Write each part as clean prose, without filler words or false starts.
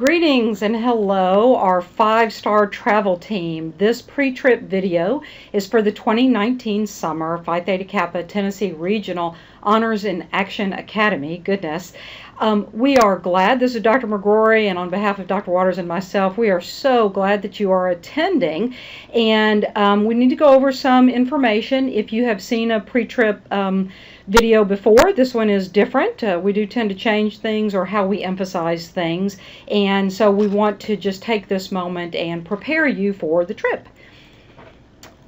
Greetings and hello, our 5-star travel team. This pre-trip video is for the 2019 summer Phi Theta Kappa Tennessee Regional Honors in Action Academy. Goodness. We are glad, this is Dr. McGrory, and on behalf of Dr. Waters and myself, we are so glad that you are attending. And we need to go over some information. If you have seen a pre-trip video before, this one is different. We do tend to change things or how we emphasize things. And so we want to just take this moment and prepare you for the trip.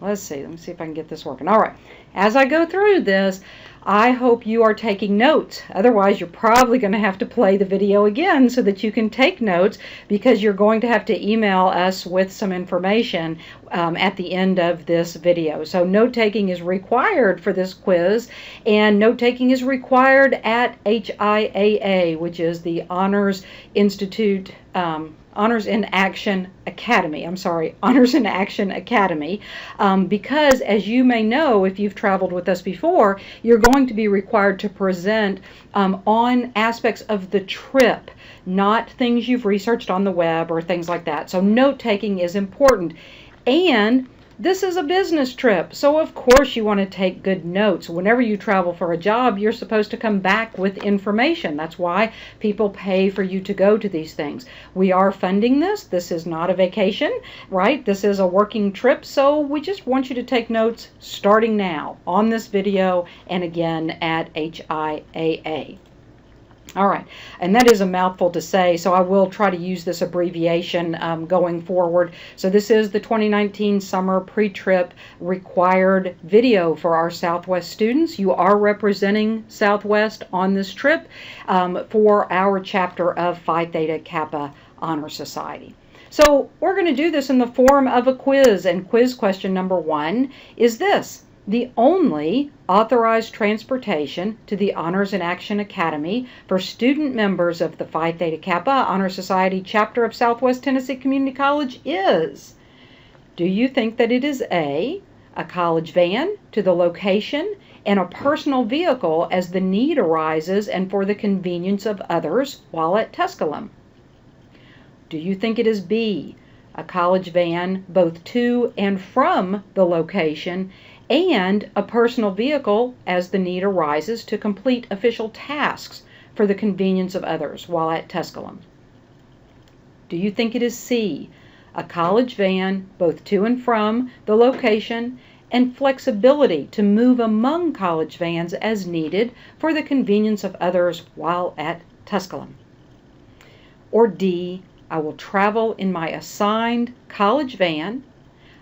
Let me see if I can get this working. All right. As I go through this, I hope you are taking notes. Otherwise, you're probably going to have to play the video again so that you can take notes, because you're going to have to email us with some information at the end of this video. So note-taking is required for this quiz, and note-taking is required at HiAA, which is the Honors Institute Honors in Action Academy. Honors in Action Academy, because as you may know, if you've traveled with us before, you're going to be required to present on aspects of the trip, not things you've researched on the web or things like that. So note-taking is important. And this is a business trip, so of course you want to take good notes. Whenever you travel for a job, you're supposed to come back with information. That's why people pay for you to go to these things. We are funding this. This is not a vacation, right? This is a working trip, so we just want you to take notes starting now on this video and again at HiAA. All right, and that is a mouthful to say, so I will try to use this abbreviation going forward. So this is the 2019 summer pre-trip required video for our Southwest students. You are representing Southwest on this trip for our chapter of Phi Theta Kappa Honor Society. So we're going to do this in the form of a quiz, and quiz question number 1 is this. The only authorized transportation to the Honors in Action Academy for student members of the Phi Theta Kappa Honor Society chapter of Southwest Tennessee Community College is: do you think that it is A, a college van to the location and a personal vehicle as the need arises and for the convenience of others while at Tusculum? Do you think it is B, a college van both to and from the location and a personal vehicle as the need arises to complete official tasks for the convenience of others while at Tusculum? Do you think it is C, a college van both to and from the location and flexibility to move among college vans as needed for the convenience of others while at Tusculum? Or D, I will travel in my assigned college van.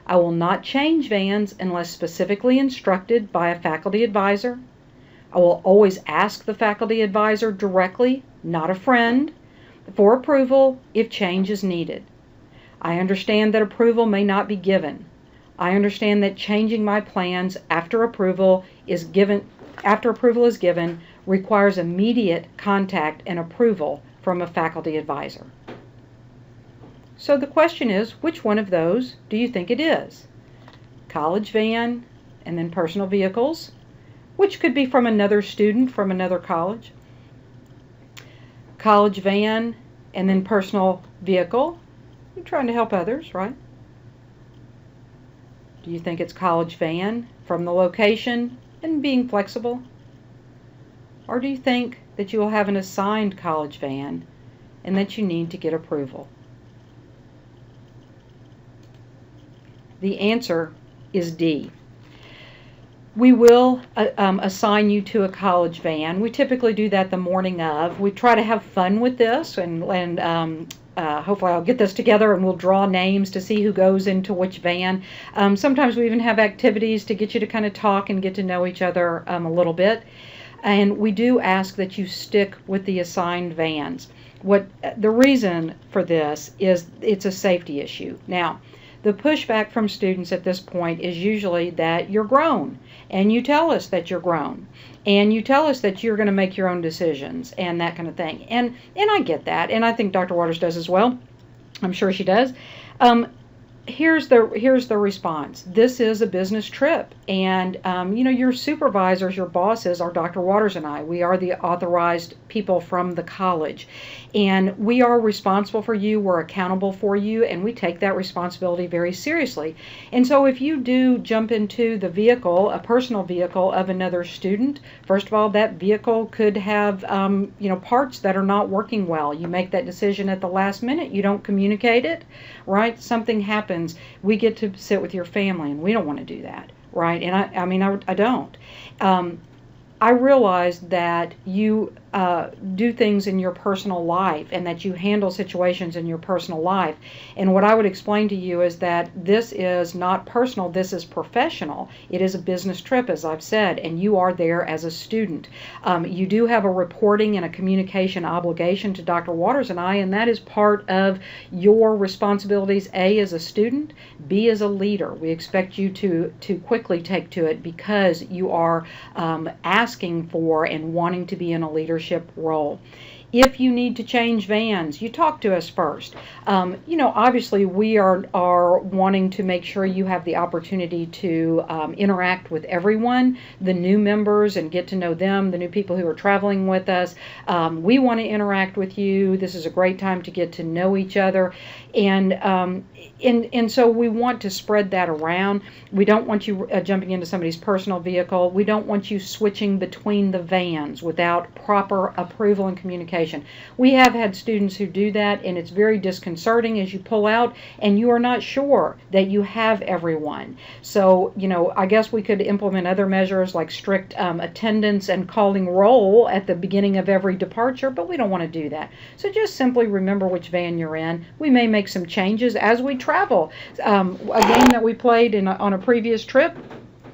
I will not change vans unless specifically instructed by a faculty advisor. I will always ask the faculty advisor directly, not a friend, for approval if change is needed. I understand that approval may not be given. I understand that changing my plans after approval is given requires immediate contact and approval from a faculty advisor. So the question is, which one of those do you think it is? College van and then personal vehicles, which could be from another student from another college. College van and then personal vehicle. You're trying to help others, right? Do you think it's college van from the location and being flexible? Or do you think that you will have an assigned college van and that you need to get approval? The answer is D. We will assign you to a college van. We typically do that the morning of. We try to have fun with this, and hopefully I'll get this together and we'll draw names to see who goes into which van. Sometimes we even have activities to get you to kind of talk and get to know each other a little bit. And we do ask that you stick with the assigned vans. The reason for this is it's a safety issue. Now, the pushback from students at this point is usually that you're grown, and you tell us that you're grown, and you tell us that you're going to make your own decisions and that kind of thing. And I get that, and I think Dr. Waters does as well. I'm sure she does. Here's the response. This is a business trip, and your supervisors, your bosses are Dr. Waters and I. We are the authorized people from the college, and we are responsible for you. We're accountable for you, and we take that responsibility very seriously. And so if you do jump into the vehicle, a personal vehicle of another student, first of all, that vehicle could have parts that are not working well. You make that decision at the last minute. You don't communicate it, right? Something happens. We get to sit with your family, and we don't want to do that, right? And I don't. I realize that you do things in your personal life and that you handle situations in your personal life. And what I would explain to you is that this is not personal, this is professional. It is a business trip, as I've said, and you are there as a student. You do have a reporting and a communication obligation to Dr. Waters and I, and that is part of your responsibilities, A, as a student, B, as a leader. We expect you to quickly take to it because you are asking for and wanting to be in a leadership role. If you need to change vans, you talk to us first. Obviously we are wanting to make sure you have the opportunity to interact with everyone, the new members, and get to know them, the new people who are traveling with us. We want to interact with you. This is a great time to get to know each other. And so we want to spread that around. We don't want you jumping into somebody's personal vehicle. We don't want you switching between the vans without proper approval and communication. We have had students who do that, and it's very disconcerting as you pull out and you are not sure that you have everyone. So, I guess we could implement other measures like strict attendance and calling roll at the beginning of every departure, but we don't want to do that. So just simply remember which van you're in. We may make some changes as we travel. A game that we played on a previous trip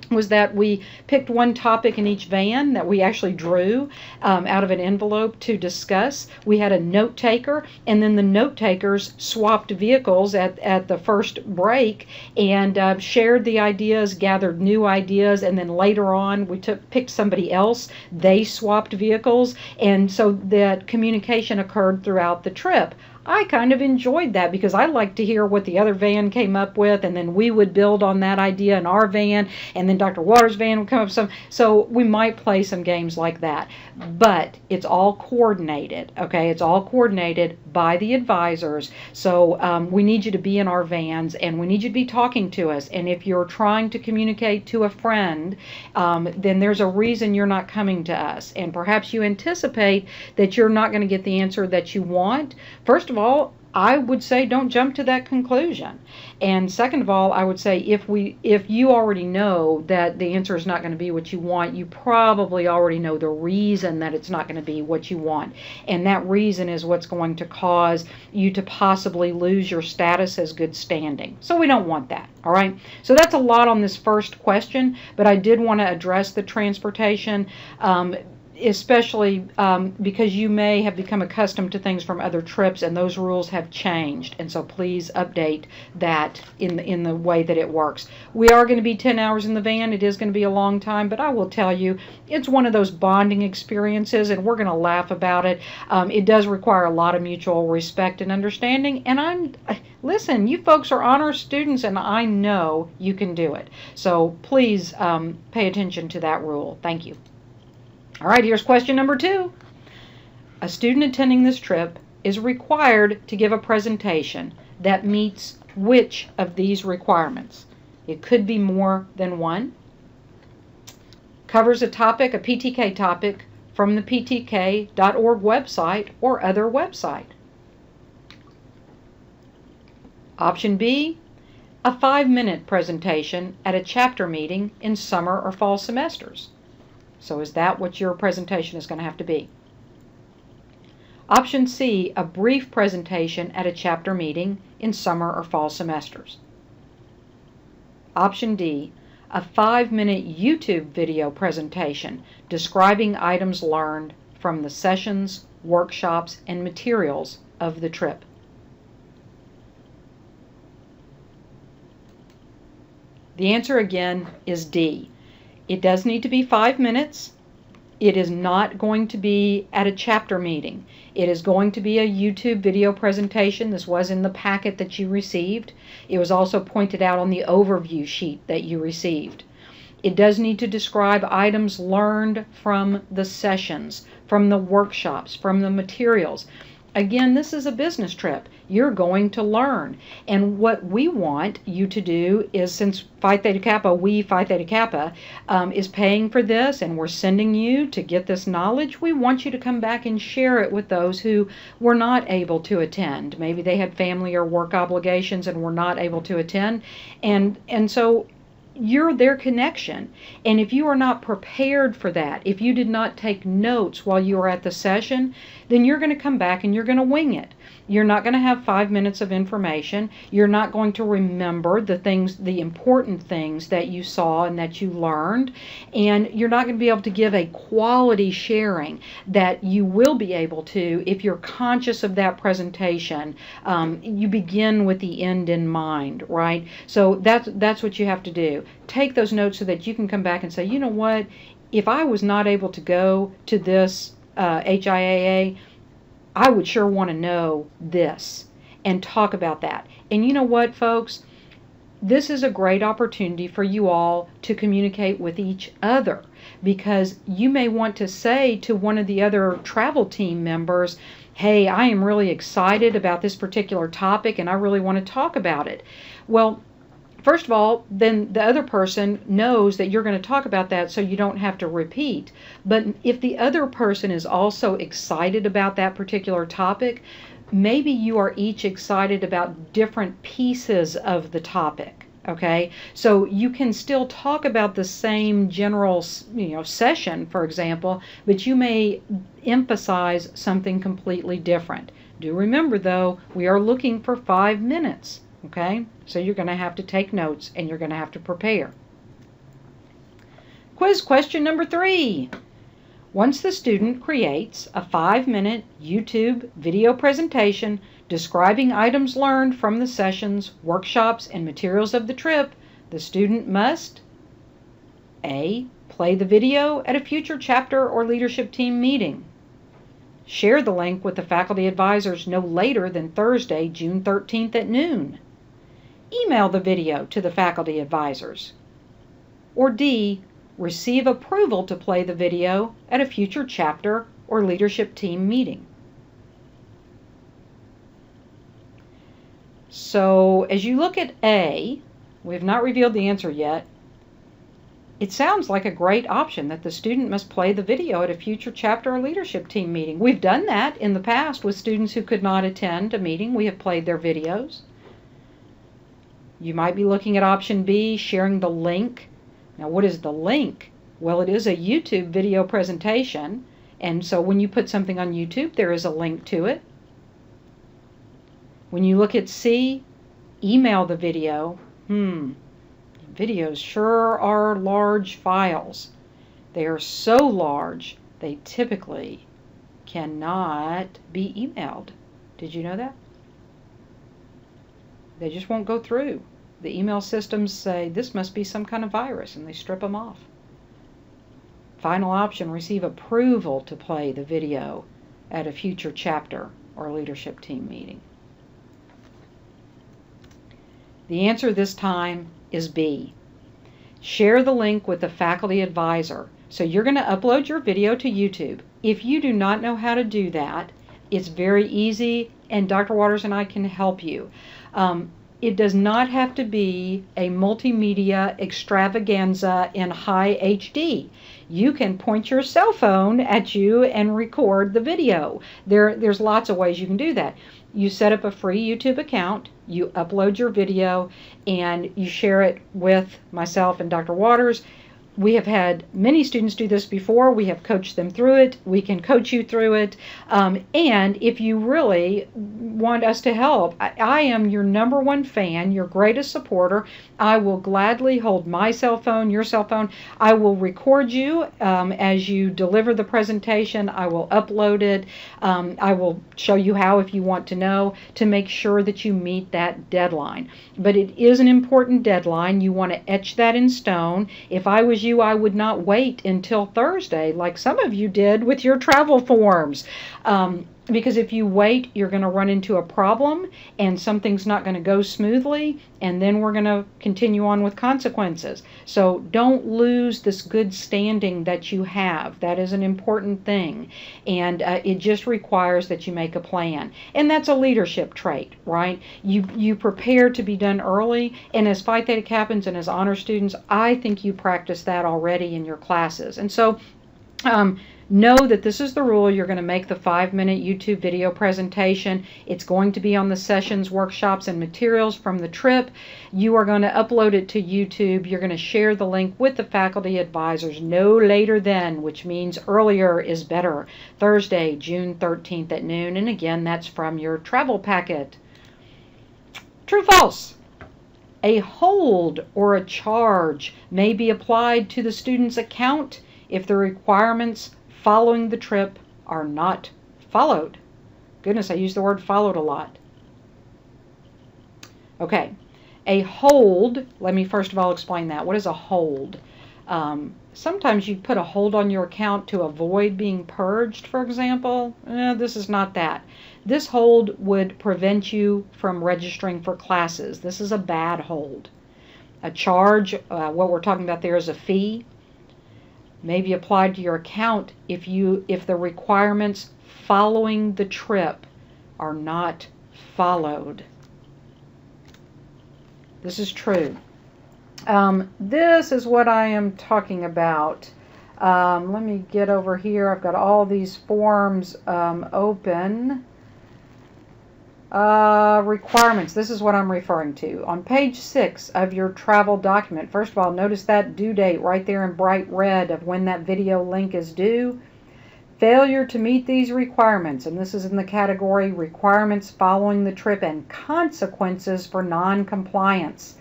was that we picked one topic in each van that we actually drew out of an envelope to discuss. We had a note taker, and then the note takers swapped vehicles at the first break and shared the ideas, gathered new ideas, and then later on we picked somebody else. They swapped vehicles, and so that communication occurred throughout the trip. I kind of enjoyed that because I like to hear what the other van came up with, and then we would build on that idea in our van, and then Dr. Waters' van would come up with some. So we might play some games like that. But it's all coordinated, okay? It's all coordinated by the advisors. So we need you to be in our vans, and we need you to be talking to us. And if you're trying to communicate to a friend, then there's a reason you're not coming to us. And perhaps you anticipate that you're not going to get the answer that you want. First of all, I would say don't jump to that conclusion. And second of all, I would say if you already know that the answer is not going to be what you want, you probably already know the reason that it's not going to be what you want. And that reason is what's going to cause you to possibly lose your status as good standing. So we don't want that, all right? So that's a lot on this first question, but I did want to address the transportation. Especially because you may have become accustomed to things from other trips and those rules have changed, and so please update that in the way that it works. We are going to be 10 hours in the van. It is going to be a long time, but I will tell you it's one of those bonding experiences, and we're going to laugh about it. It does require a lot of mutual respect and understanding, and listen, you folks are honor students, and I know you can do it. So please pay attention to that rule. Thank you. All right, here's question number 2. A student attending this trip is required to give a presentation that meets which of these requirements? It could be more than one. Covers a topic, a PTK topic, from the ptk.org website or other website. Option B, a 5-minute presentation at a chapter meeting in summer or fall semesters. So is that what your presentation is going to have to be? Option C, a brief presentation at a chapter meeting in summer or fall semesters. Option D, a 5-minute YouTube video presentation describing items learned from the sessions, workshops, and materials of the trip. The answer again is D. It does need to be 5 minutes. It is not going to be at a chapter meeting. It is going to be a YouTube video presentation. This was in the packet that you received. It was also pointed out on the overview sheet that you received. It does need to describe items learned from the sessions, from the workshops, from the materials. Again, this is a business trip. You're going to learn. And what we want you to do is, since Phi Theta Kappa, Phi Theta Kappa, is paying for this and we're sending you to get this knowledge, we want you to come back and share it with those who were not able to attend. Maybe they had family or work obligations and were not able to attend. And so you're their connection. And if you are not prepared for that, if you did not take notes while you were at the session, then you're going to come back and you're going to wing it. You're not going to have 5 minutes of information. You're not going to remember the things, the important things that you saw and that you learned. And you're not going to be able to give a quality sharing that you will be able to if you're conscious of that presentation. You begin with the end in mind, right? So that's what you have to do. Take those notes so that you can come back and say, you know what, if I was not able to go to this HIAA, I would sure want to know this and talk about that. And you know what, folks? This is a great opportunity for you all to communicate with each other, because you may want to say to one of the other travel team members, hey, I am really excited about this particular topic and I really want to talk about it. Well, first of all, then the other person knows that you're going to talk about that, so you don't have to repeat. But if the other person is also excited about that particular topic, maybe you are each excited about different pieces of the topic. Okay, so you can still talk about the same general, session, for example, but you may emphasize something completely different. Do remember, though, we are looking for 5 minutes. Okay, so you're going to have to take notes and you're going to have to prepare. Quiz question number 3. Once the student creates a 5-minute YouTube video presentation describing items learned from the sessions, workshops, and materials of the trip, the student must A. Play the video at a future chapter or leadership team meeting. Share the link with the faculty advisors no later than Thursday, June 13th at noon. Email the video to the faculty advisors. Or D. Receive approval to play the video at a future chapter or leadership team meeting. So as you look at A, we have not revealed the answer yet. It sounds like a great option that the student must play the video at a future chapter or leadership team meeting. We've done that in the past with students who could not attend a meeting. We have played their videos. You might be looking at option B, sharing the link. Now, what is the link? Well, it is a YouTube video presentation, and so when you put something on YouTube, there is a link to it. When you look at C, email the video. Videos sure are large files. They are so large, they typically cannot be emailed. Did you know that? They just won't go through. The email systems say this must be some kind of virus, and they strip them off. Final option, receive approval to play the video at a future chapter or leadership team meeting. The answer this time is B. Share the link with the faculty advisor. So you're going to upload your video to YouTube. If you do not know how to do that, it's very easy, and Dr. Waters and I can help you. It does not have to be a multimedia extravaganza in high HD. You can point your cell phone at you and record the video. There's lots of ways you can do that. You set up a free YouTube account, you upload your video, and you share it with myself and Dr. Waters. We have had many students do this before. We have coached them through it. We can coach you through it. And if you really want us to help, I am your #1 fan, your greatest supporter. I will gladly hold my cell phone, your cell phone. I will record you as you deliver the presentation. I will upload it. I will show you how, if you want to know, to make sure that you meet that deadline. But it is an important deadline. You want to etch that in stone. If I was you I would not wait until Thursday like some of you did with your travel forms. Because if you wait, you're going to run into a problem and something's not going to go smoothly, and then we're going to continue on with consequences. So don't lose this good standing that you have. That is an important thing, and it just requires that you make a plan. And that's a leadership trait, right? You prepare to be done early, and as Phi Theta Kappas and as honor students, I think you practice that already in your classes. And so know that this is the rule. You're going to make the 5-minute YouTube video presentation. It's going to be on the sessions, workshops, and materials from the trip. You are going to upload it to YouTube. You're going to share the link with the faculty advisors no later than, which means earlier is better, Thursday, June 13th at noon. And again, that's from your travel packet. True, false? A hold or a charge may be applied to the student's account if the requirements following the trip are not followed. Goodness, I use the word followed a lot. Okay, a hold, let me first of all explain that. What is a hold? Sometimes you put a hold on your account to avoid being purged, for example. This is not that. This hold would prevent you from registering for classes. This is a bad hold. A charge, what we're talking about there is a fee, may be applied to your account if the requirements following the trip are not followed. This is true. This is what I am talking about. Let me get over here. I've got all these forms open. Requirements. This is what I'm referring to. On page 6 of your travel document, first of all, notice that due date right there in bright red of when that video link is due. Failure to meet these requirements, and this is in the category requirements following the trip and consequences for non-compliance.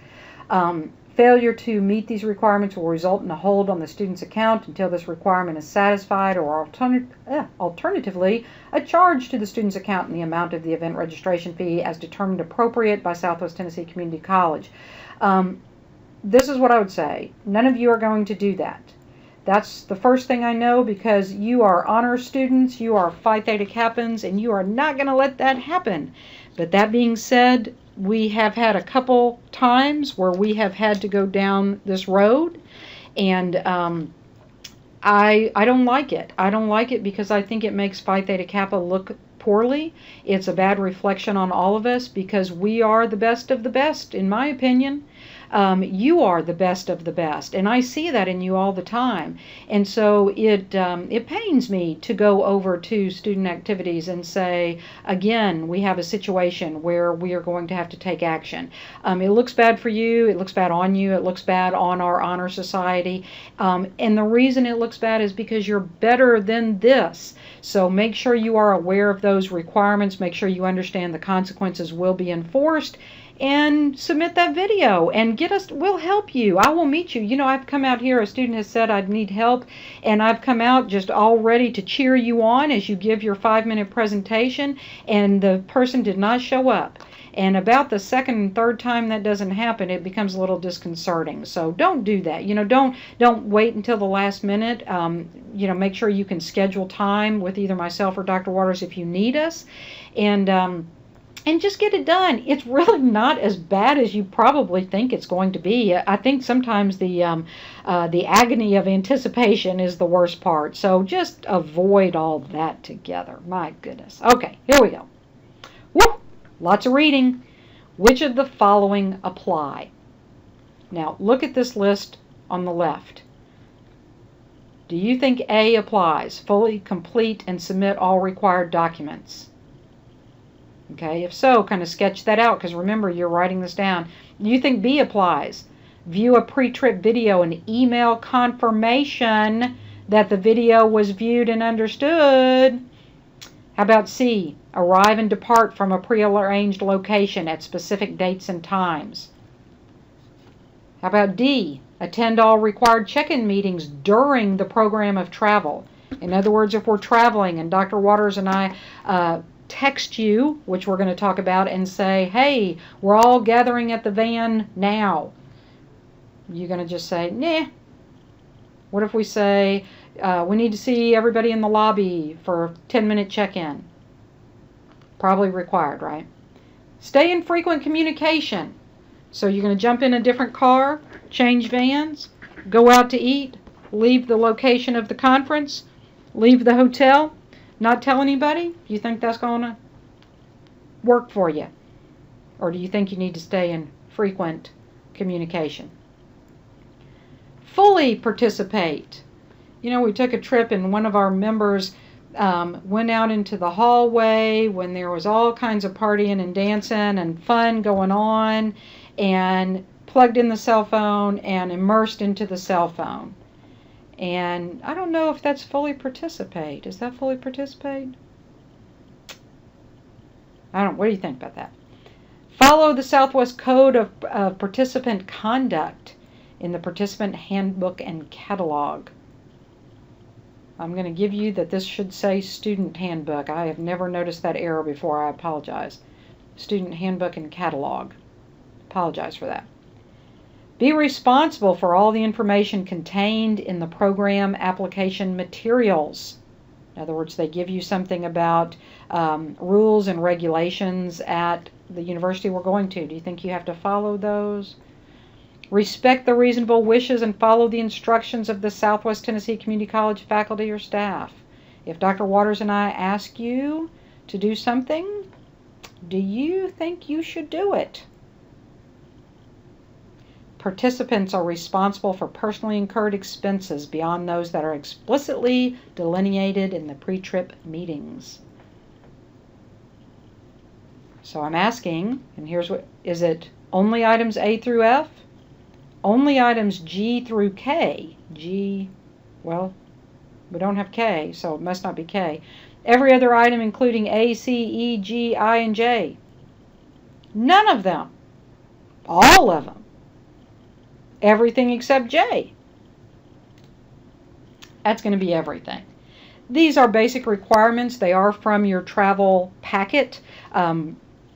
Failure to meet these requirements will result in a hold on the student's account until this requirement is satisfied, or alternatively, a charge to the student's account in the amount of the event registration fee as determined appropriate by Southwest Tennessee Community College. This is what I would say. None of you are going to do that. That's the first thing I know, because you are honor students, you are Phi Theta Kappas, and you are not going to let that happen. But that being said, we have had a couple times where we have had to go down this road, and I don't like it. I don't like it because I think it makes Phi Theta Kappa look poorly. It's a bad reflection on all of us because we are the best of the best, in my opinion. You are the best of the best, and I see that in you all the time. And so it pains me to go over to student activities and say, again, we have a situation where we are going to have to take action. It looks bad for you, it looks bad on you, it looks bad on our honor society, and the reason it looks bad is because you're better than this. So make sure you are aware of those requirements, make sure you understand the consequences will be enforced, and submit that video and get us. We'll help you. I will meet you. You know, I've come out here, a student has said I'd need help, and I've come out just all ready to cheer you on as you give your 5-minute presentation, and the person did not show up. And about the second and third time that doesn't happen, it becomes a little disconcerting. So don't do that. You know, don't wait until the last minute. You know, make sure you can schedule time with either myself or Dr. Waters if you need us, and just get it done. It's really not as bad as you probably think it's going to be. I think sometimes the agony of anticipation is the worst part. So just avoid all that together. My goodness. Okay, here we go. Woo! Lots of reading. Which of the following apply? Now, look at this list on the left. Do you think A applies? Fully complete and submit all required documents. Okay, if so, kind of sketch that out, because remember, you're writing this down. You think B applies? View a pre-trip video and email confirmation that the video was viewed and understood. How about C? Arrive and depart from a pre-arranged location at specific dates and times. How about D? Attend all required check-in meetings during the program of travel. In other words, if we're traveling and Dr. Waters and I text you, which we're going to talk about, and say, hey, we're all gathering at the van now. You're going to just say, nah, What if we say, we need to see everybody in the lobby for a 10-minute check-in? Probably required, right? Stay in frequent communication. So you're going to jump in a different car, change vans, go out to eat, leave the location of the conference, leave the hotel, not tell anybody? Do you think that's going to work for you? Or do you think you need to stay in frequent communication? Fully participate. You know, we took a trip and one of our members went out into the hallway when there was all kinds of partying and dancing and fun going on, and plugged in the cell phone and immersed into the cell phone. And I don't know if that's fully participate. Is that fully participate? What do you think about that? Follow the Southwest Code of Participant Conduct in the Participant Handbook and Catalog. I'm going to give you that this should say Student Handbook. I have never noticed that error before. I apologize. Student Handbook and Catalog. Apologize for that. Be responsible for all the information contained in the program application materials. In other words, they give you something about rules and regulations at the university we're going to. Do you think you have to follow those? Respect the reasonable wishes and follow the instructions of the Southwest Tennessee Community College faculty or staff. If Dr. Waters and I ask you to do something, do you think you should do it? Participants are responsible for personally incurred expenses beyond those that are explicitly delineated in the pre-trip meetings. So I'm asking, and here's what, is it only items A through F? Only items G through K. G, well, we don't have K, so it must not be K. Every other item including A, C, E, G, I, and J. None of them. All of them. Everything except J. That's going to be everything. These are basic requirements. They are from your travel packet.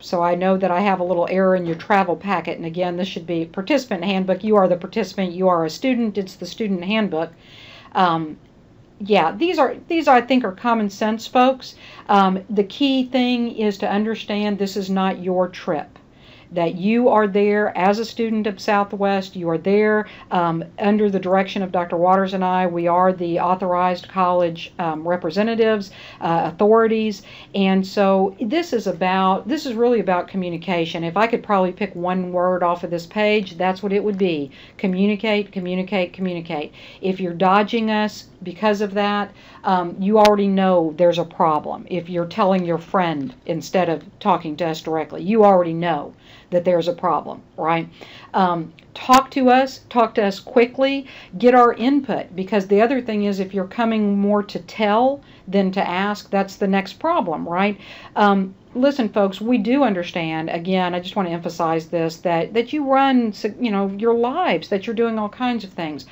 So I know that I have a little error in your travel packet. And again, this should be participant handbook. You are the participant. You are a student. It's the student handbook. Yeah, these I think are common sense, folks. The key thing is to understand this is not your trip. That you are there as a student of Southwest. You are there under the direction of Dr. Waters and I. We are the authorized college representatives, authorities, and so this is really about communication. If I could probably pick one word off of this page, that's what it would be. Communicate, communicate, communicate. If you're dodging us because of that, you already know there's a problem. If you're telling your friend instead of talking to us directly, you already know that there's a problem, right? Talk to us quickly, get our input, because the other thing is if you're coming more to tell than to ask, that's the next problem, right? Listen, folks, we do understand, again, I just want to emphasize this, that you run, your lives, that you're doing all kinds of things.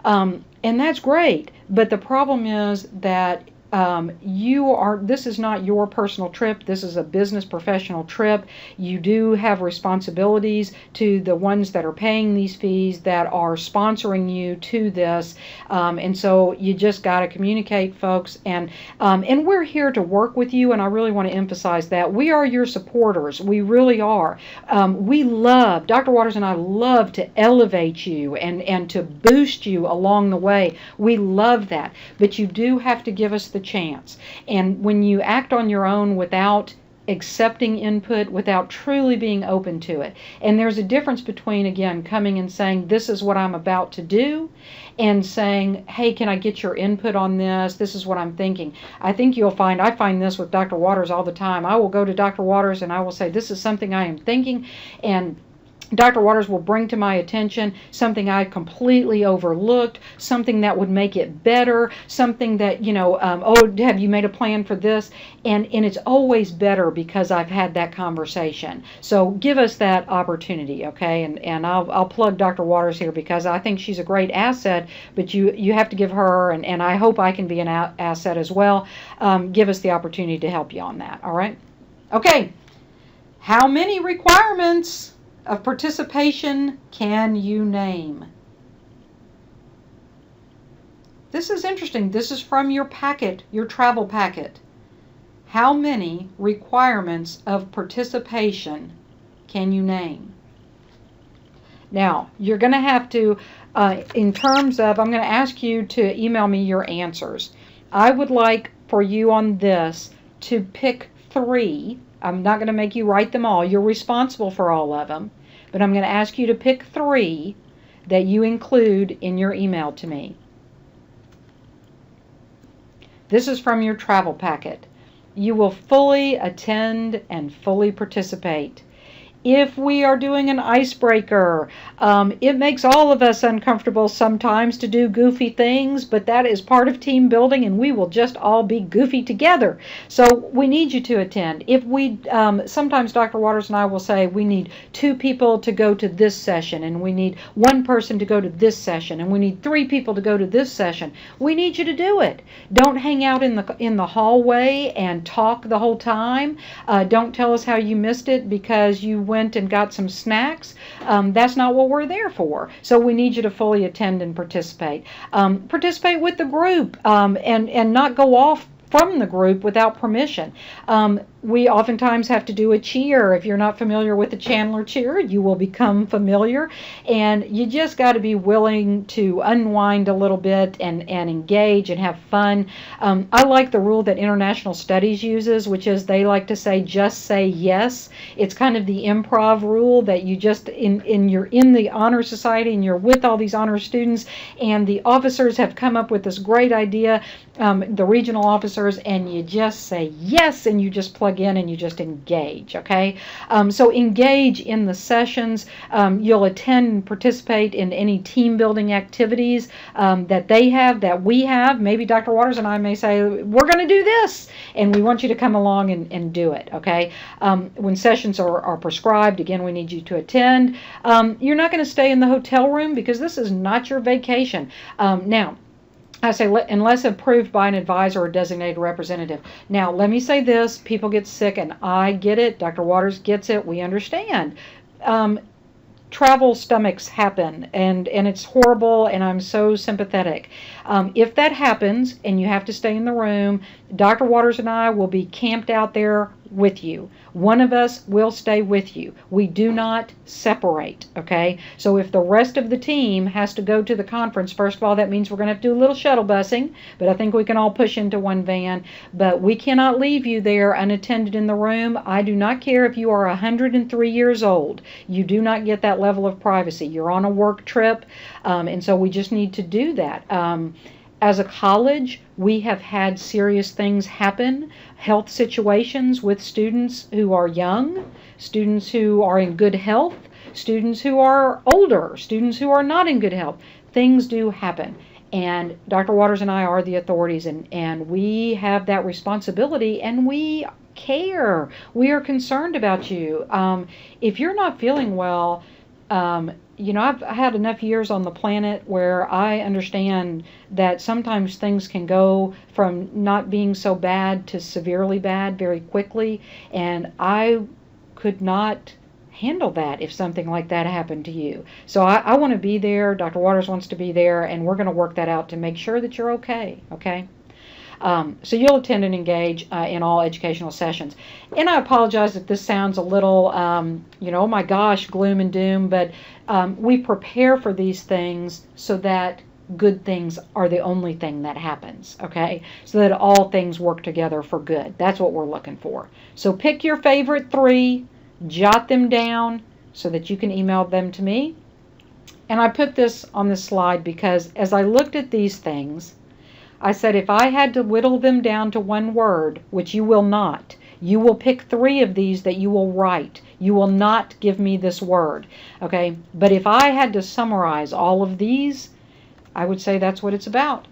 And that's great, but the problem is that this is not your personal trip. This is a business professional trip. You do have responsibilities to the ones that are paying these fees, that are sponsoring you to this. And so you just got to communicate, folks. And we're here to work with you. And I really want to emphasize that. We are your supporters. We really are. Dr. Waters and I love to elevate you and to boost you along the way. We love that. But you do have to give us the chance. And when you act on your own without accepting input, without truly being open to it, and there's a difference between, again, coming and saying, this is what I'm about to do, and saying, hey, can I get your input on this? This is what I'm thinking. I find this with Dr. Waters all the time. I will go to Dr. Waters and I will say, this is something I am thinking, and Dr. Waters will bring to my attention something I completely overlooked, something that would make it better, something that, have you made a plan for this? And it's always better because I've had that conversation. So give us that opportunity, okay? And I'll plug Dr. Waters here because I think she's a great asset, but you have to give her, and I hope I can be an asset as well, give us the opportunity to help you on that, all right? Okay, how many requirements of participation can you name? This is interesting. This is from your packet, your travel packet. How many requirements of participation can you name? Now, you're going to have to, in terms of, I'm going to ask you to email me your answers. I would like for you on this to pick 3. I'm not going to make you write them all. You're responsible for all of them. But I'm going to ask you to pick 3 that you include in your email to me. This is from your travel packet. You will fully attend and fully participate. If we are doing an icebreaker, it makes all of us uncomfortable sometimes to do goofy things, but that is part of team building, and we will just all be goofy together. So we need you to attend. If we, sometimes Dr. Waters and I will say we need 2 people to go to this session, and we need 1 person to go to this session, and we need 3 people to go to this session. We need you to do it. Don't hang out in the hallway and talk the whole time. Don't tell us how you missed it because you went and got some snacks. That's not what we're there for. So we need you to fully attend and participate. Participate with the group and not go off from the group without permission. We oftentimes have to do a cheer. If you're not familiar with the Chandler cheer, you will become familiar, and you just got to be willing to unwind a little bit and engage and have fun. I like the rule that International Studies uses, which is they like to say, just say yes. It's kind of the improv rule that you just, you're in the honor society and you're with all these honor students, and the officers have come up with this great idea, the regional officers, and you just say yes, and you just plug in and you just engage, okay? So engage in the sessions. You'll attend and participate in any team building activities that they have, that we have. Maybe Dr. Waters and I may say, we're going to do this, and we want you to come along and do it, okay? When sessions are prescribed, again, we need you to attend. You're not going to stay in the hotel room because this is not your vacation. Now, I say unless approved by an advisor or designated representative. Now, let me say this. People get sick, and I get it. Dr. Waters gets it. We understand. Travel stomachs happen, and it's horrible, and I'm so sympathetic. If that happens and you have to stay in the room, Dr. Waters and I will be camped out there with you. One of us will stay with you. We do not separate, okay? So if the rest of the team has to go to the conference, first of all, that means we're going to have to do a little shuttle busing, but I think we can all push into one van. But we cannot leave you there unattended in the room. I do not care if you are 103 years old. You do not get that level of privacy. You're on a work trip, and so we just need to do that. As a college, we have had serious things happen, health situations with students who are young, students who are in good health, students who are older, students who are not in good health. Things do happen. And Dr. Waters and I are the authorities, and we have that responsibility, and we care. We are concerned about you. If you're not feeling well, I've had enough years on the planet where I understand that sometimes things can go from not being so bad to severely bad very quickly, and I could not handle that if something like that happened to you. So I want to be there. Dr. Waters wants to be there, and we're going to work that out to make sure that you're okay, okay? So you'll attend and engage in all educational sessions. And I apologize if this sounds a little, oh my gosh, gloom and doom, but we prepare for these things so that good things are the only thing that happens, okay? So that all things work together for good. That's what we're looking for. So pick your favorite 3, jot them down so that you can email them to me. And I put this on this slide because as I looked at these things, I said, if I had to whittle them down to one word, which you will not, you will pick 3 of these that you will write. You will not give me this word, okay? But if I had to summarize all of these, I would say that's what it's about.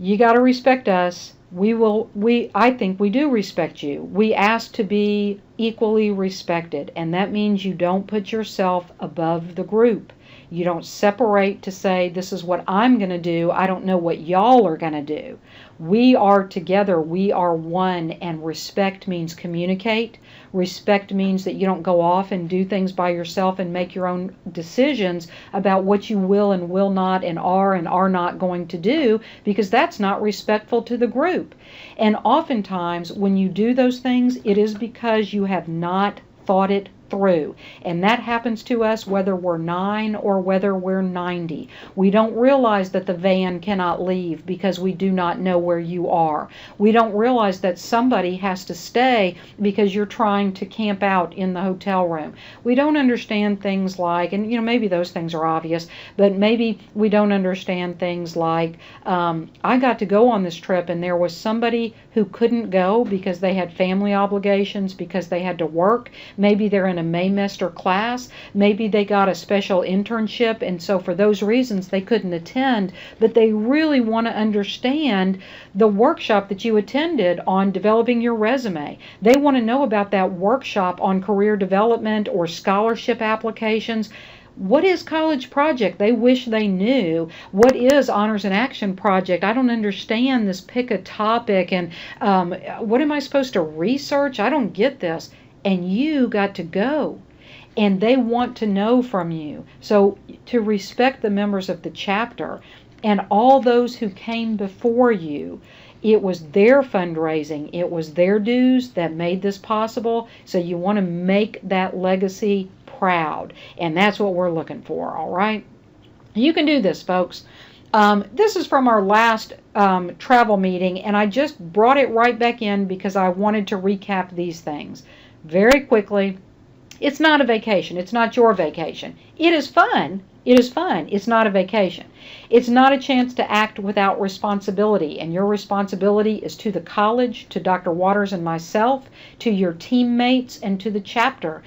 You got to respect us. I think we do respect you. We ask to be equally respected, and that means you don't put yourself above the group. You don't separate to say, this is what I'm going to do. I don't know what y'all are going to do. We are together. We are one, and respect means communicate. Respect means that you don't go off and do things by yourself and make your own decisions about what you will and will not and are not going to do, because that's not respectful to the group. And oftentimes when you do those things, it is because you have not thought it through. And that happens to us whether we're 9 or whether we're 90. We don't realize that the van cannot leave because we do not know where you are. We don't realize that somebody has to stay because you're trying to camp out in the hotel room. We don't understand things like, and maybe those things are obvious, but maybe we don't understand things like, I got to go on this trip and there was somebody who couldn't go because they had family obligations, because they had to work. Maybe they're in a Maymester class. Maybe they got a special internship, and so for those reasons they couldn't attend, but they really want to understand the workshop that you attended on developing your resume. They want to know about that workshop on career development or scholarship applications. What is College Project? They wish they knew. What is Honors in Action Project? I don't understand this. Pick a topic, and what am I supposed to research? I don't get this. And you got to go. And they want to know from you. So to respect the members of the chapter and all those who came before you, it was their fundraising. It was their dues that made this possible. So you want to make that legacy proud. And that's what we're looking for, all right? You can do this, folks. This is from our last travel meeting, and I just brought it right back in because I wanted to recap these things very quickly. It's not a vacation. It's not your vacation. It is fun. It is fun. It's not a vacation. It's not a chance to act without responsibility, and your responsibility is to the college, to Dr. Waters and myself, to your teammates, and to the chapter.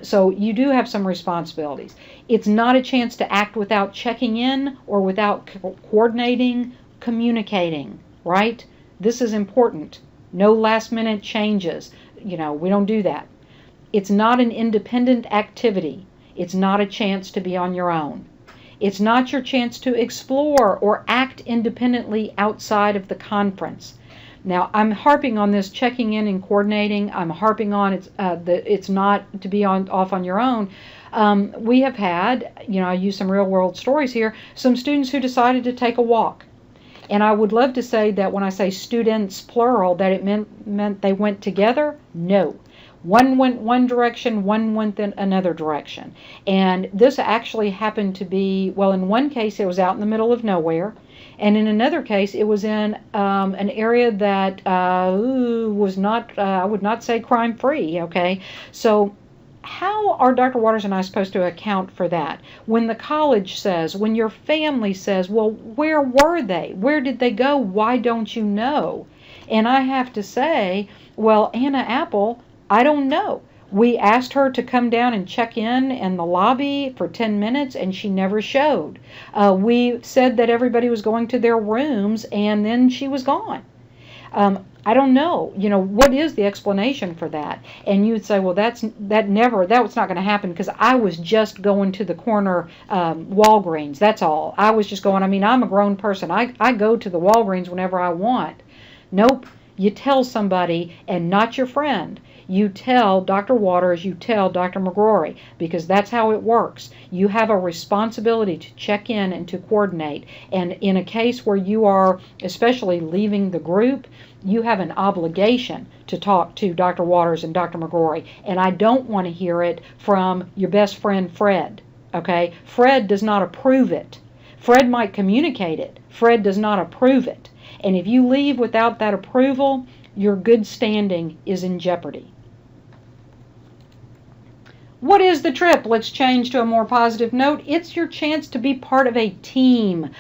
So you do have some responsibilities. It's not a chance to act without checking in or without coordinating, communicating, right? This is important. No last minute changes. We don't do that. It's not an independent activity. It's not a chance to be on your own. It's not your chance to explore or act independently outside of the conference. Now, I'm harping on this checking in and coordinating. I'm harping on it's not to be off on your own. We have had, I use some real world stories here, some students who decided to take a walk. And I would love to say that when I say students plural, that it meant they went together. No. One went one direction, one went in another direction. And this actually happened to be, well, in one case it was out in the middle of nowhere. And in another case it was in an area that was not, I would not say crime-free, okay? So how are Dr. Waters and I supposed to account for that? When the college says, when your family says, well, where were they? Where did they go? Why don't you know? And I have to say, well, Anna Apple, I don't know. We asked her to come down and check in the lobby for 10 minutes, and she never showed. We said that everybody was going to their rooms, and then she was gone. I don't know. What is the explanation for that? And you'd say, well, that was not going to happen because I was just going to the corner Walgreens. That's all. I was just going. I'm a grown person. I go to the Walgreens whenever I want. Nope. You tell somebody, and not your friend. You tell Dr. Waters, you tell Dr. McGrory, because that's how it works. You have a responsibility to check in and to coordinate. And in a case where you are especially leaving the group, you have an obligation to talk to Dr. Waters and Dr. McGrory. And I don't want to hear it from your best friend, Fred. Okay? Fred does not approve it. Fred might communicate it. Fred does not approve it. And if you leave without that approval, your good standing is in jeopardy. What is the trip? Let's change to a more positive note. It's your chance to be part of a team.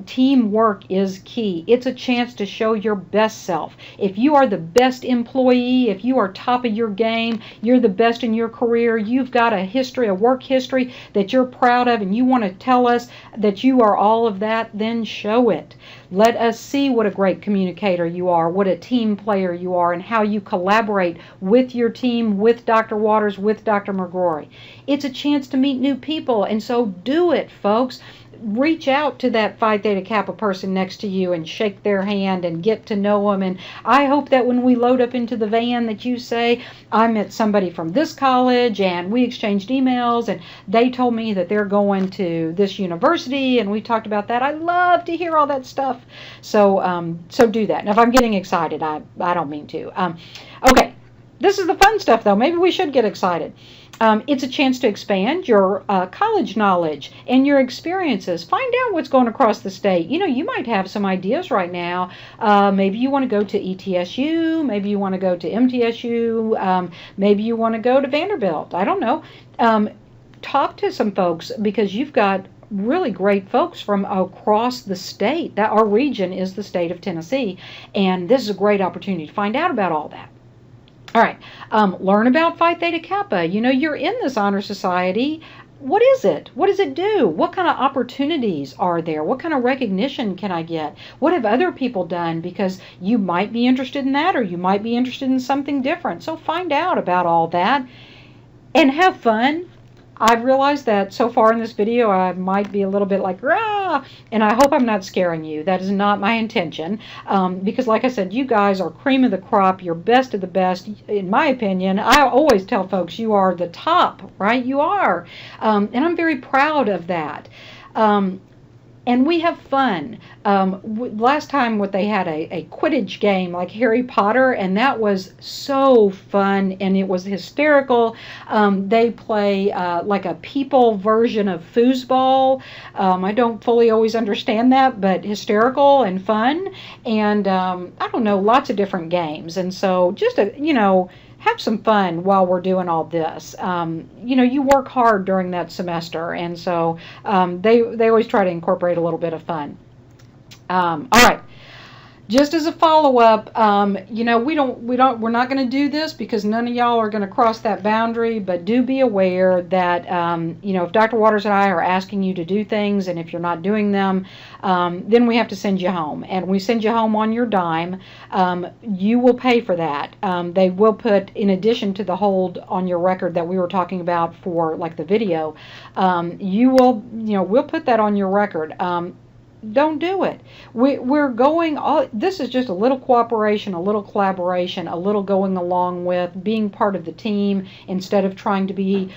Teamwork is key. It's a chance to show your best self. If you are the best employee, if you are top of your game, you're the best in your career, you've got a history, a work history that you're proud of, and you want to tell us that you are all of that, then show it. Let us see what a great communicator you are, what a team player you are, and how you collaborate with your team, with Dr. Waters, with Dr. McGrory. It's a chance to meet new people, and so do it, folks. reach out to that Phi Theta Kappa person next to you and shake their hand and get to know them. And I hope that when we load up into the van that you say, I met somebody from this college and we exchanged emails and they told me that they're going to this university and we talked about that. I love to hear all that stuff. So do that. Now, if I'm getting excited, I don't mean to. Okay, this is the fun stuff though. Maybe we should get excited. It's a chance to expand your college knowledge and your experiences. Find out what's going across the state. You know, you might have some ideas right now. Maybe you want to go to ETSU. Maybe you want to go to MTSU. Maybe you want to go to Vanderbilt. I don't know. Talk to some folks because you've got really great folks from across the state. That our region is the state of Tennessee, and this is a great opportunity to find out about all that. All right, learn about Phi Theta Kappa. You know, you're in this honor society. What is it? What does it do? What kind of opportunities are there? What kind of recognition can I get? What have other people done? Because you might be interested in that or you might be interested in something different. So find out about all that and have fun. I've realized that so far in this video I might be a little bit like, rah, and I hope I'm not scaring you. That is not my intention, because like I said, you guys are cream of the crop. You're best of the best, in my opinion. I always tell folks you are the top, right? You are, and I'm very proud of that. And we have fun. Last time they had a Quidditch game like Harry Potter, and that was so fun, and it was hysterical. They play like a people version of foosball. I don't fully always understand that, but hysterical and fun. And I don't know, lots of different games. And so just, have some fun while we're doing all this. You work hard during that semester, and so they always try to incorporate a little bit of fun. All right. Just as a follow-up, we're not going to do this because none of y'all are going to cross that boundary, but do be aware that, if Dr. Waters and I are asking you to do things and if you're not doing them, then we have to send you home. And we send you home on your dime. You will pay for that. They will put, in addition to the hold on your record that we were talking about for like the video, we'll put that on your record. Don't do it. We're going, this is just a little cooperation, a little collaboration, a little going along with being part of the team instead of trying to be,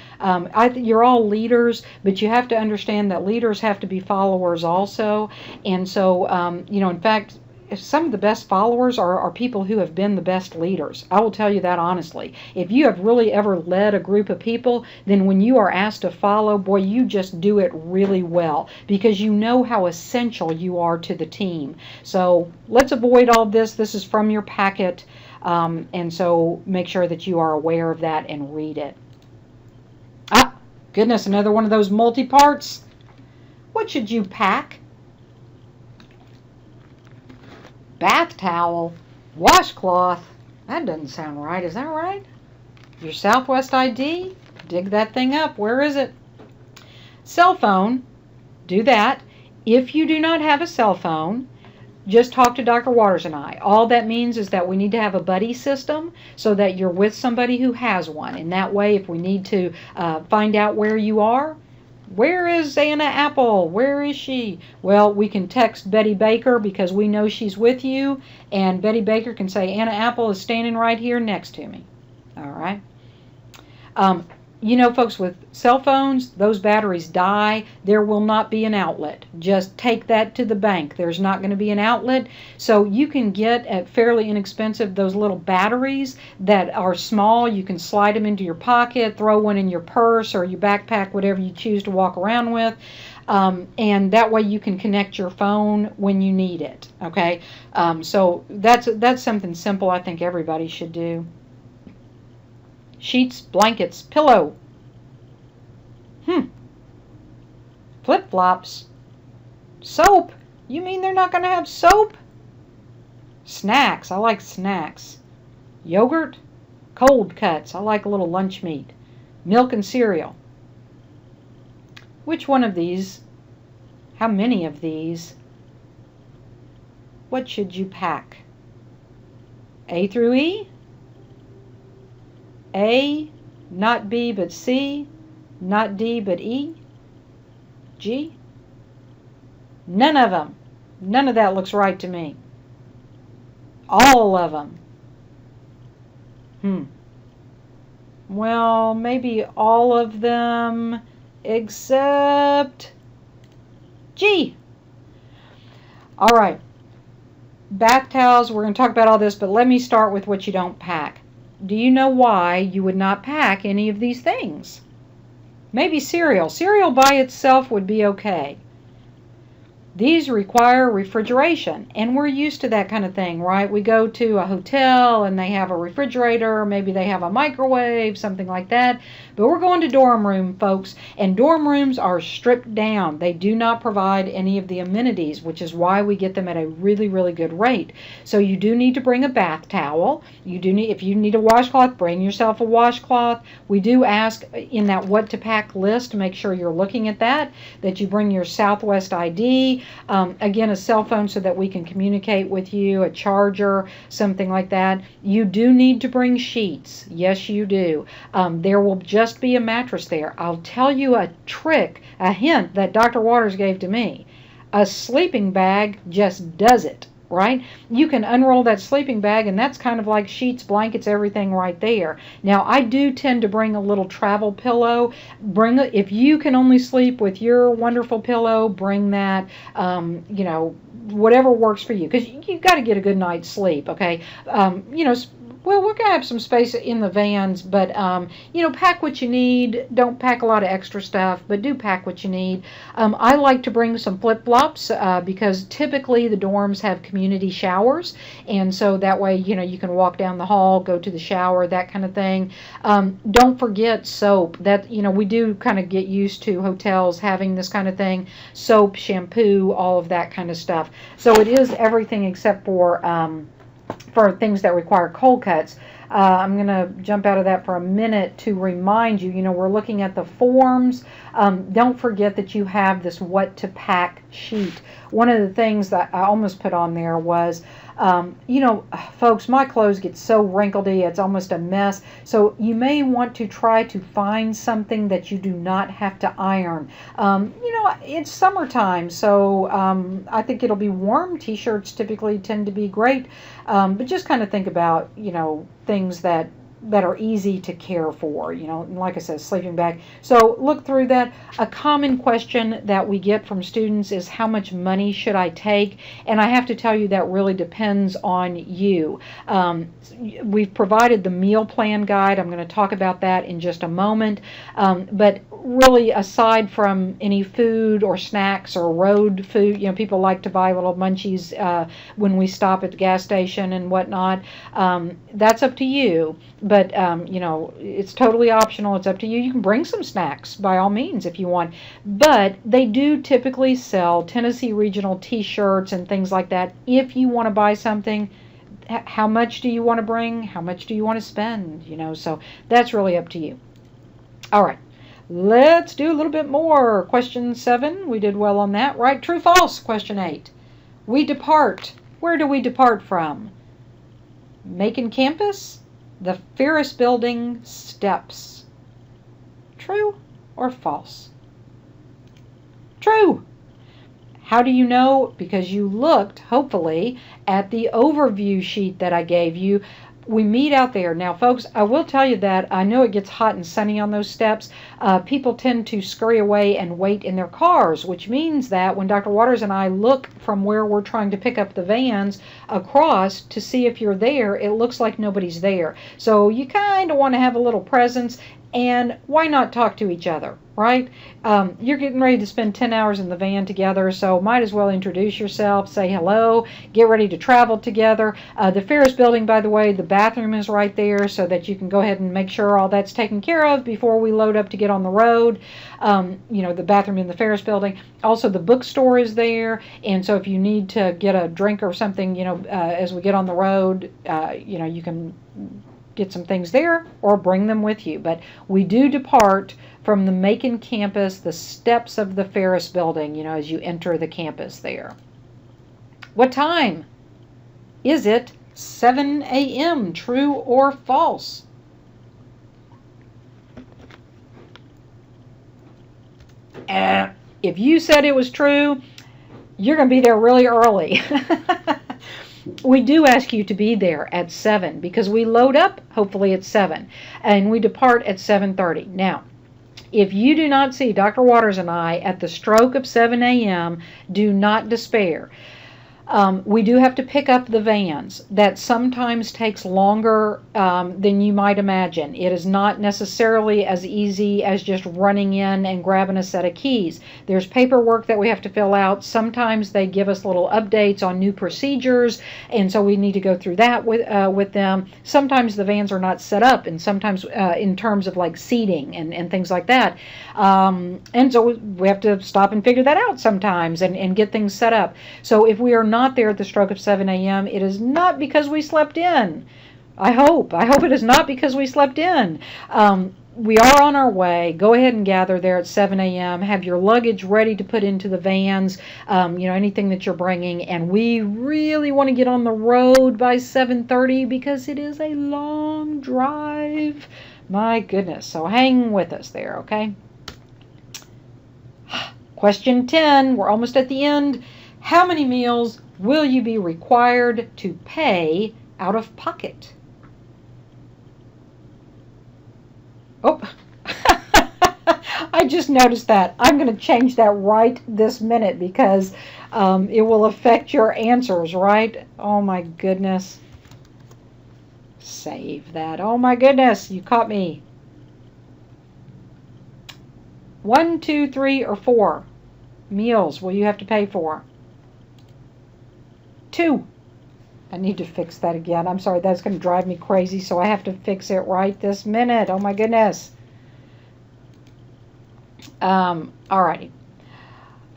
you're all leaders, but you have to understand that leaders have to be followers also. And so, in fact, some of the best followers are people who have been the best leaders. I will tell you that honestly. If you have really ever led a group of people, then when you are asked to follow, boy, you just do it really well because you know how essential you are to the team. So let's avoid all this. This is from your packet, and so make sure that you are aware of that and read it. Ah, goodness, another one of those multi-parts. What should you pack? Bath towel, washcloth. That doesn't sound right. Is that right? Your Southwest ID? Dig that thing up. Where is it? Cell phone. Do that. If you do not have a cell phone, just talk to Dr. Waters and I. All that means is that we need to have a buddy system so that you're with somebody who has one. And that way, if we need to find out where you are, where is Anna Apple? Where is she? Well, we can text Betty Baker because we know she's with you, and Betty Baker can say, Anna Apple is standing right here next to me. All right? Folks, with cell phones, those batteries die. There will not be an outlet. Just take that to the bank. There's not going to be an outlet. So you can get at fairly inexpensive those little batteries that are small. You can slide them into your pocket, throw one in your purse or your backpack, whatever you choose to walk around with. And that way you can connect your phone when you need it. Okay? So that's something simple I think everybody should do. Sheets, blankets, pillow. Flip-flops. Soap. You mean they're not going to have soap? Snacks. I like snacks. Yogurt. Cold cuts. I like a little lunch meat. Milk and cereal. Which one of these? How many of these? What should you pack? A through E? A, not B but C, not D but E, G. None of them. None of that looks right to me. All of them. Well, maybe all of them except G. All right. Bath towels, we're going to talk about all this, but let me start with what you don't pack. Do you know why you would not pack any of these things? Maybe cereal. Cereal by itself would be okay. These require refrigeration, and we're used to that kind of thing, right? We go to a hotel and they have a refrigerator, maybe they have a microwave, something like that. But we're going to dorm room, folks, and dorm rooms are stripped down. They do not provide any of the amenities, which is why we get them at a really, really good rate. So you do need to bring a bath towel. You do need, if you need a washcloth, bring yourself a washcloth. We do ask in that what to pack list, make sure you're looking at that you bring your Southwest ID. Again, a cell phone so that we can communicate with you, a charger, something like that. You do need to bring sheets. Yes, you do. There will just be a mattress there. I'll tell you a trick, a hint that Dr. Waters gave to me. A sleeping bag just does it, right? You can unroll that sleeping bag, and that's kind of like sheets, blankets, everything right there. Now, I do tend to bring a little travel pillow. If you can only sleep with your wonderful pillow, bring that. Whatever works for you, because you got to get a good night's sleep. Okay, well, we're going to have some space in the vans, but, pack what you need. Don't pack a lot of extra stuff, but do pack what you need. I like to bring some flip-flops because typically the dorms have community showers, and so that way, you can walk down the hall, go to the shower, that kind of thing. Don't forget soap. That, we do kind of get used to hotels having this kind of thing. Soap, shampoo, all of that kind of stuff. So it is everything except for things that require cold cuts. I'm going to jump out of that for a minute to remind you, we're looking at the forms. Don't forget that you have this what to pack sheet. One of the things that I almost put on there was, folks, my clothes get so wrinkledy, it's almost a mess. So you may want to try to find something that you do not have to iron. It's summertime, so I think it'll be warm. T-shirts typically tend to be great, but just kind of think about, things that are easy to care for, and like I said, sleeping bag. So look through that. A common question that we get from students is, how much money should I take? And I have to tell you that really depends on you. We've provided the meal plan guide. I'm going to talk about that in just a moment. But really, aside from any food or snacks or road food, people like to buy little munchies when we stop at the gas station and whatnot. That's up to you. But, it's totally optional. It's up to you. You can bring some snacks by all means if you want. But they do typically sell Tennessee Regional T-shirts and things like that. If you want to buy something, how much do you want to bring? How much do you want to spend? So that's really up to you. All right. Let's do a little bit more. Question 7. We did well on that, right? True, false. Question 8. We depart. Where do we depart from? Macon campus? The Ferris Building steps. True or false? True. How do you know? Because you looked, hopefully, at the overview sheet that I gave you. We meet out there. Now, folks, I will tell you that I know it gets hot and sunny on those steps. People tend to scurry away and wait in their cars, which means that when Dr. Waters and I look from where we're trying to pick up the vans across to see if you're there, it looks like nobody's there. So you kind of want to have a little presence, and why not talk to each other, right? You're getting ready to spend 10 hours in the van together, so might as well introduce yourself, say hello, get ready to travel together. The Ferris Building, by the way, the bathroom is right there so that you can go ahead and make sure all that's taken care of before we load up to get on the road. The bathroom in the Ferris Building. Also, the bookstore is there, and so if you need to get a drink or something, as we get on the road, you can get some things there or bring them with you. But we do depart from the Macon campus, the steps of the Ferris Building, as you enter the campus there. What time? Is it 7 a.m.? True or false? If you said it was true, You're going to be there really early. We do ask you to be there at 7 because we load up hopefully at 7 and we depart at 7:30. Now, if you do not see Dr. Waters and I at the stroke of 7 a.m., do not despair. We do have to pick up the vans. That sometimes takes longer than you might imagine. It is not necessarily as easy as just running in and grabbing a set of keys. There's paperwork that we have to fill out. Sometimes they give us little updates on new procedures, and so we need to go through that with them. Sometimes the vans are not set up, and sometimes in terms of like seating and things like that. And so we have to stop and figure that out sometimes and get things set up. So if we are not there at the stroke of 7 a.m., it is not because we slept in. I hope it is not because we slept in. We are on our way. Go ahead and gather there at 7 a.m. Have your luggage ready to put into the vans, anything that you're bringing. And we really want to get on the road by 7:30 because it is a long drive. My goodness. So hang with us there, okay? Question 10. We're almost at the end. How many meals will you be required to pay out of pocket? Oh, I just noticed that. I'm going to change that right this minute because it will affect your answers, right? Oh my goodness. Save that. Oh my goodness, you caught me. 1, 2, 3, or 4 meals will you have to pay for? 2. I need to fix that again. I'm sorry, that's going to drive me crazy, so I have to fix it right this minute. Oh my goodness. Alrighty.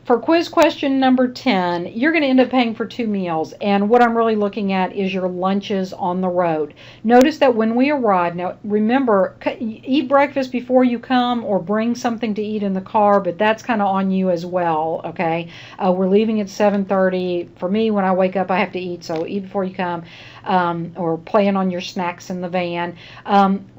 For quiz question number 10, you're going to end up paying for 2 meals, and what I'm really looking at is your lunches on the road. Notice that when we arrive, now remember, eat breakfast before you come or bring something to eat in the car, but that's kind of on you as well, okay? We're leaving at 7:30. For me, when I wake up, I have to eat, so eat before you come, or plan on your snacks in the van.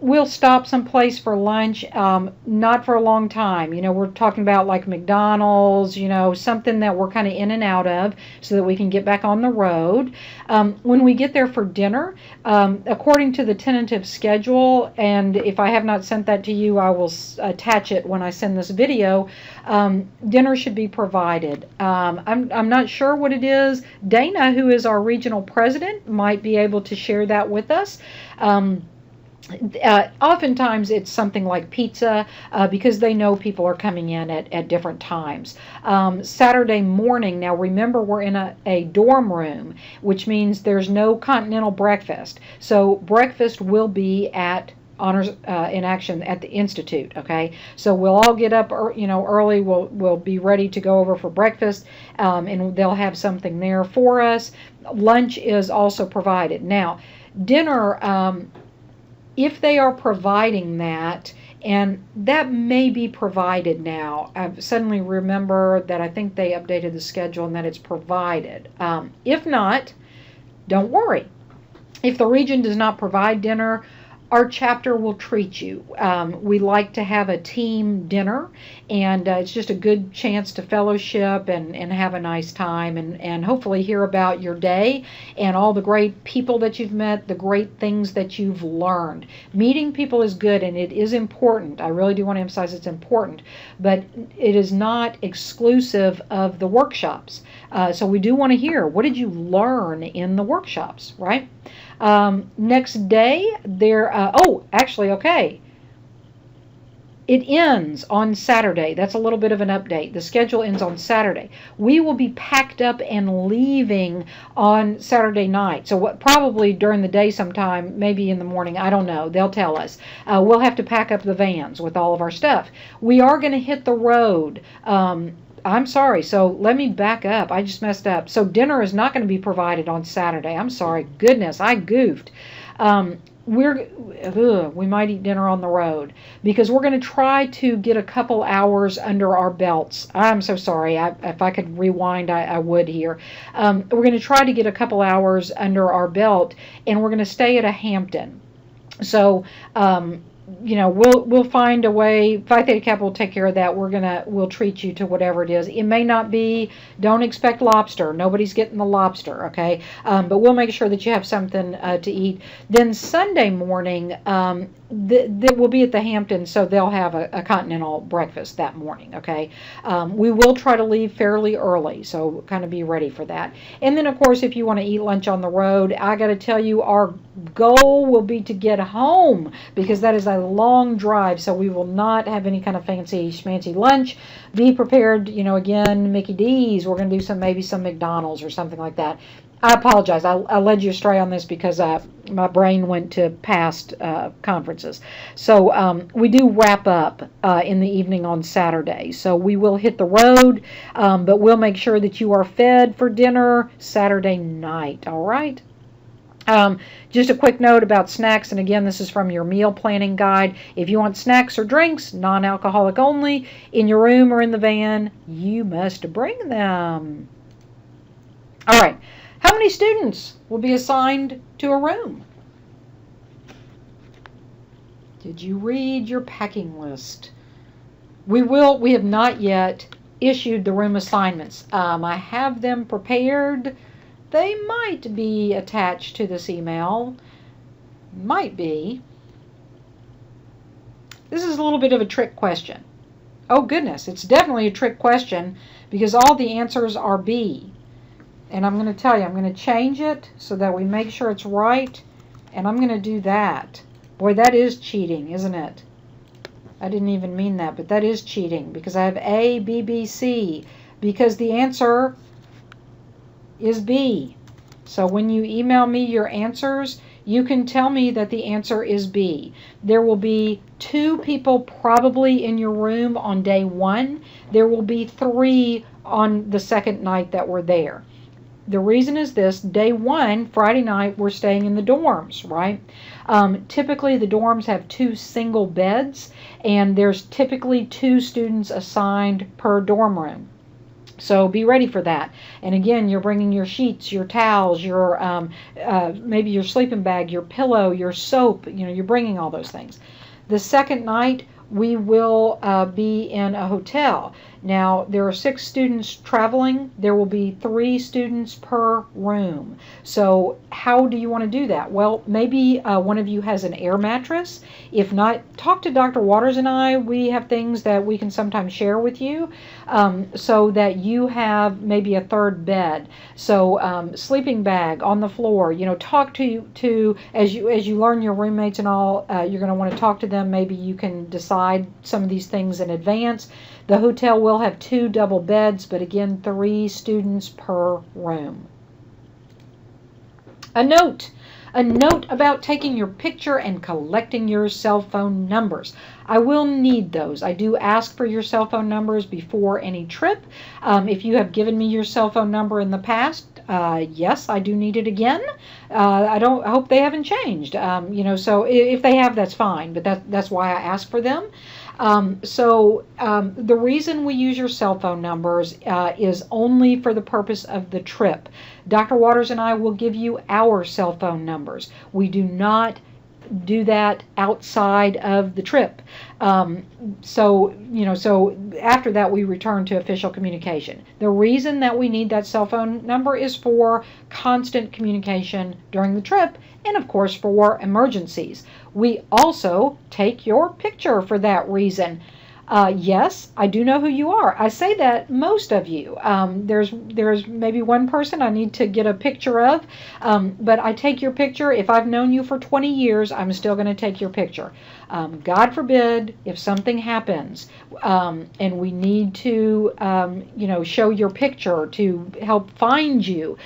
We'll stop someplace for lunch, not for a long time. We're talking about like McDonald's, something that we're kind of in and out of so that we can get back on the road. When we get there for dinner, according to the tentative schedule, and if I have not sent that to you, I will attach it when I send this video, dinner should be provided. I'm not sure what it is. Dana, who is our regional president, might be able to share that with us. Oftentimes it's something like pizza because they know people are coming in at different times. Saturday morning, now remember we're in a dorm room, which means there's no continental breakfast. So breakfast will be at Honors in Action at the Institute, okay? So we'll all get up early. We'll be ready to go over for breakfast, and they'll have something there for us. Lunch is also provided. Now, dinner, if they are providing that, and that may be provided now. I suddenly remember that I think they updated the schedule and that it's provided. If not, don't worry. If the region does not provide dinner, our chapter will treat you. We like to have a team dinner, and it's just a good chance to fellowship and have a nice time and hopefully hear about your day and all the great people that you've met, the great things that you've learned. Meeting people is good, and it is important. I really do want to emphasize it's important, but it is not exclusive of the workshops. So we do want to hear, what did you learn in the workshops, right? Next day, okay. It ends on Saturday. That's a little bit of an update. The schedule ends on Saturday. We will be packed up and leaving on Saturday night. So probably during the day sometime, maybe in the morning, I don't know. They'll tell us. We'll have to pack up the vans with all of our stuff. We are going to hit the road. I'm sorry, so let me back up. I just messed up. So dinner is not going to be provided on Saturday. I'm sorry. Goodness, I goofed. We might eat dinner on the road because we're going to try to get a couple hours under our belts. I'm so sorry. If I could rewind, I would here. We're going to try to get a couple hours under our belt, and we're going to stay at a Hampton. So we'll find a way. Phi Theta Kappa will take care of that. We'll treat you to whatever it is. It may not be. Don't expect lobster. Nobody's getting the lobster, okay? But we'll make sure that you have something to eat. Then Sunday morning, we'll be at the Hamptons, so they'll have a continental breakfast that morning, okay? We will try to leave fairly early, so kind of be ready for that. And then, of course, if you want to eat lunch on the road, I got to tell you, our goal will be to get home, because that is a long drive, so we will not have any kind of fancy schmancy lunch. Be prepared, again, Mickey D's. We're going to do maybe some McDonald's or something like that. I apologize. I led you astray on this because my brain went to past conferences. So we do wrap up in the evening on Saturday. So we will hit the road, but we'll make sure that you are fed for dinner Saturday night. All right? Just a quick note about snacks, and again, this is from your meal planning guide. If you want snacks or drinks, non-alcoholic only, in your room or in the van, you must bring them. All right. How many students will be assigned to a room? Did you read your packing list? We have not yet issued the room assignments. I have them prepared. They might be attached to this email. Might be. This is a little bit of a trick question. Oh goodness, it's definitely a trick question because all the answers are B. And I'm going to tell you, I'm going to change it so that we make sure it's right. And I'm going to do that. Boy, that is cheating, isn't it? I didn't even mean that, but that is cheating because I have A, B, B, C. Because the answer is B. So when you email me your answers, you can tell me that the answer is B. There will be 2 people probably in your room on day 1. There will be 3 on the second night that we're there. The reason is this: day 1, Friday night, we're staying in the dorms, right? Typically, the dorms have 2 single beds, and there's typically 2 students assigned per dorm room. So be ready for that. And again, you're bringing your sheets, your towels, your maybe your sleeping bag, your pillow, your soap. You're bringing all those things. The second night, we will be in a hotel. Now, there are 6 students traveling. There will be 3 students per room. So how do you want to do that? Well, maybe one of you has an air mattress. If not, talk to Dr. Waters and I. We have things that we can sometimes share with you so that you have maybe a third bed. So sleeping bag on the floor. Talk to as you learn your roommates and all, you're going to want to talk to them. Maybe you can decide some of these things in advance. The hotel will have 2 double beds, but again, 3 students per room. A note about taking your picture and collecting your cell phone numbers. I will need those. I do ask for your cell phone numbers before any trip. If you have given me your cell phone number in the past, yes, I do need it again. I hope they haven't changed. So if they have, that's fine. But that's why I ask for them. The reason we use your cell phone numbers is only for the purpose of the trip. Dr. Waters and I will give you our cell phone numbers. We do not do that outside of the trip. So after that we return to official communication. The reason that we need that cell phone number is for constant communication during the trip and of course for emergencies. We also take your picture for that reason. Yes, I do know who you are. I say that most of you. There's maybe one person I need to get a picture of, but I take your picture. If I've known you for 20 years, I'm still going to take your picture. God forbid if something happens and we need to, show your picture to help find you,